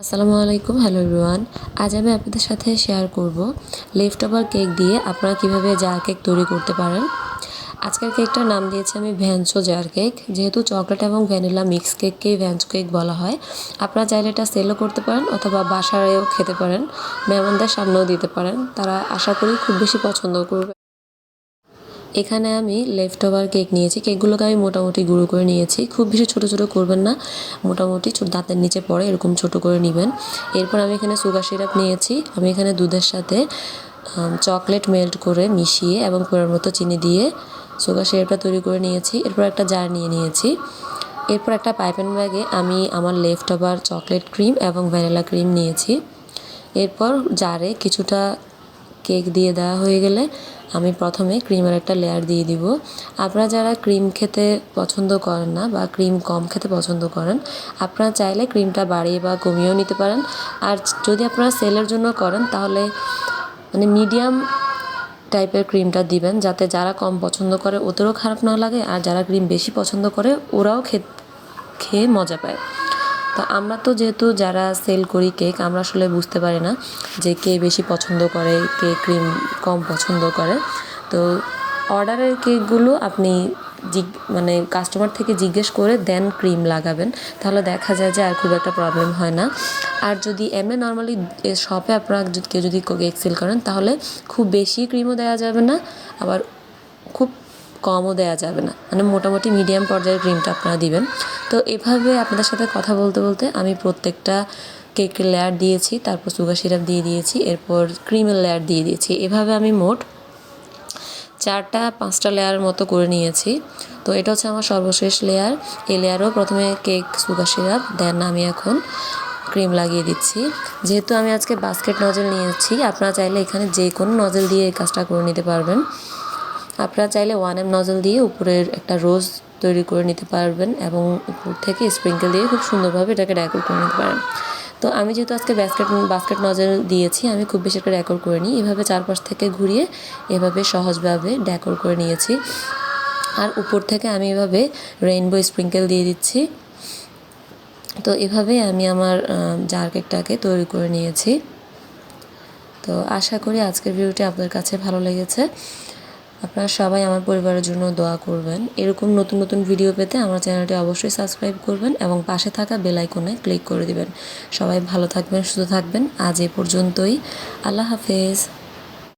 আসসালামু আলাইকুম, hello everyone. আজ আমি আপনাদের সাথে শেয়ার করব লেফট ওভার কেক দিয়ে আপনারা কিভাবে জার কেক তৈরি করতে পারেন। আজকের কেকটার নাম দিয়েছি আমি ভ্যানচো জার কেক। যেহেতু চকলেট এবং ভ্যানিলা মিক্স কেককেই ভ্যানচো কেক বলা হয়। আপনারা চাইলে এটা সেলও করতে পারেন অথবা বাসায়ও খেতে পারেন, মেহমানদের সামনেও দিতে পারেন। তারা আশা করি খুব বেশি পছন্দ করবে। এখানে আমি লেফট ওভার কেক নিয়েছি। কেকগুলোকে আমি মোটামুটি গুঁড়ো করে নিয়েছি। খুব বেশি ছোটো ছোটো করবেন না, মোটামুটি দাঁতের নিচে পড়ে এরকম ছোটো করে নেবেন। এরপর আমি এখানে সুগার সিরাপ নিয়েছি। আমি এখানে দুধের সাথে চকলেট মেল্ট করে মিশিয়ে এবং পরিমাণ মতো চিনি দিয়ে সুগার সিরাপটা তৈরি করে নিয়েছি। এরপর একটা জার নিয়ে নিয়েছি। এরপর একটা পাইপিং ব্যাগে আমি আমার লেফট ওভার চকলেট ক্রিম এবং ভ্যানিলা ক্রিম নিয়েছি। এরপর জারে কিছুটা কেক দিয়ে দেওয়া হয়ে গেলে আমি প্রথমে ক্রিমের একটা লেয়ার দিয়ে দিব। আপনারা যারা ক্রিম খেতে পছন্দ করেন না বা ক্রিম কম খেতে পছন্দ করেন, আপনারা চাইলে ক্রিমটা বাড়িয়ে বা কমিয়েও নিতে পারেন। আর যদি আপনারা সেলের জন্য করেন তাহলে মিডিয়াম টাইপের ক্রিমটা দিবেন, যাতে যারা কম পছন্দ করে ওদেরও খারাপ না লাগে, আর যারা ক্রিম বেশি পছন্দ করে ওরাও খেয়ে মজা পায়। তো আমরা তো যেহেতু যারা সেল করি কেক, আমরা আসলে বুঝতে পারি না যে কে বেশি পছন্দ করে, কে ক্রিম কম পছন্দ করে। তো অর্ডারের কেকগুলো আপনি কাস্টমার থেকে জিজ্ঞেস করে দেন ক্রিম লাগাবেন, তাহলে দেখা যায় যে আর খুব একটা প্রবলেম হয় না। আর যদি এমনি নর্মালি শপে আপনারা কেউ যদি কেক সেল করেন, তাহলে খুব বেশি ক্রিমও দেওয়া যাবে না, আবার খুব কমও দেওয়া যাবে না, মোটামুটি মিডিয়াম পর্যায়ের ক্রিমটা আপনারা দিবেন। তো এভাবে আপনাদের সাথে কথা বলতে বলতে আমি প্রত্যেকটা কেকের লেয়ার দিয়েছি, তারপর সুগার সিরাপ দিয়ে দিয়েছি, এরপর ক্রিমের লেয়ার দিয়ে দিয়েছি। এভাবে আমি মোট 4-5টা লেয়ারের মতো করে নিয়েছি। তো এটা হচ্ছে আমার সর্বশেষ লেয়ার। এই লেয়ারও প্রথমে কেক, সুগার সিরাপ, দেন আমি এখন ক্রিম লাগিয়ে দিচ্ছি। যেহেতু আমি আজকে বাস্কেট নজেল নিয়েছি, আপনারা চাইলে এখানে যে কোনো নজেল দিয়ে এই কাজটা করে নিতে পারবেন। আপনারা চাইলে 1M নজল দিয়ে উপরের একটা রোজ তৈরি করে নিতে পারবেন এবং উপর থেকে স্প্রিঙ্কেল দিয়ে খুব সুন্দরভাবে এটাকে ডেকোর করে নিতে পারেন। তো আমি যেহেতু আজকে বাস্কেট নজল দিয়েছি, আমি খুব বেশি একটা ডেকোর করে নিই। এভাবে চারপাশ থেকে ঘুরিয়ে এভাবে সহজভাবে ডেকোর করে নিয়েছি। আর উপর থেকে আমি এভাবে রেইনবো স্প্রিঙ্কেল দিয়ে দিচ্ছি। তো এভাবে আমি আমার জার কেকটাকে তৈরি করে নিয়েছি। তো আশা করি আজকের ভিডিওটি আপনাদের কাছে ভালো লেগেছে। আপনারা সবাই আমার পরিবারের জন্য দোয়া করবেন। এরকম নতুন নতুন ভিডিও পেতে আমার চ্যানেলটি অবশ্যই সাবস্ক্রাইব করবেন এবং পাশে থাকা বেল আইকনে ক্লিক করে দিবেন। সবাই ভালো থাকবেন, সুস্থ থাকবেন। আজ এ পর্যন্তই। আল্লাহ হাফেজ।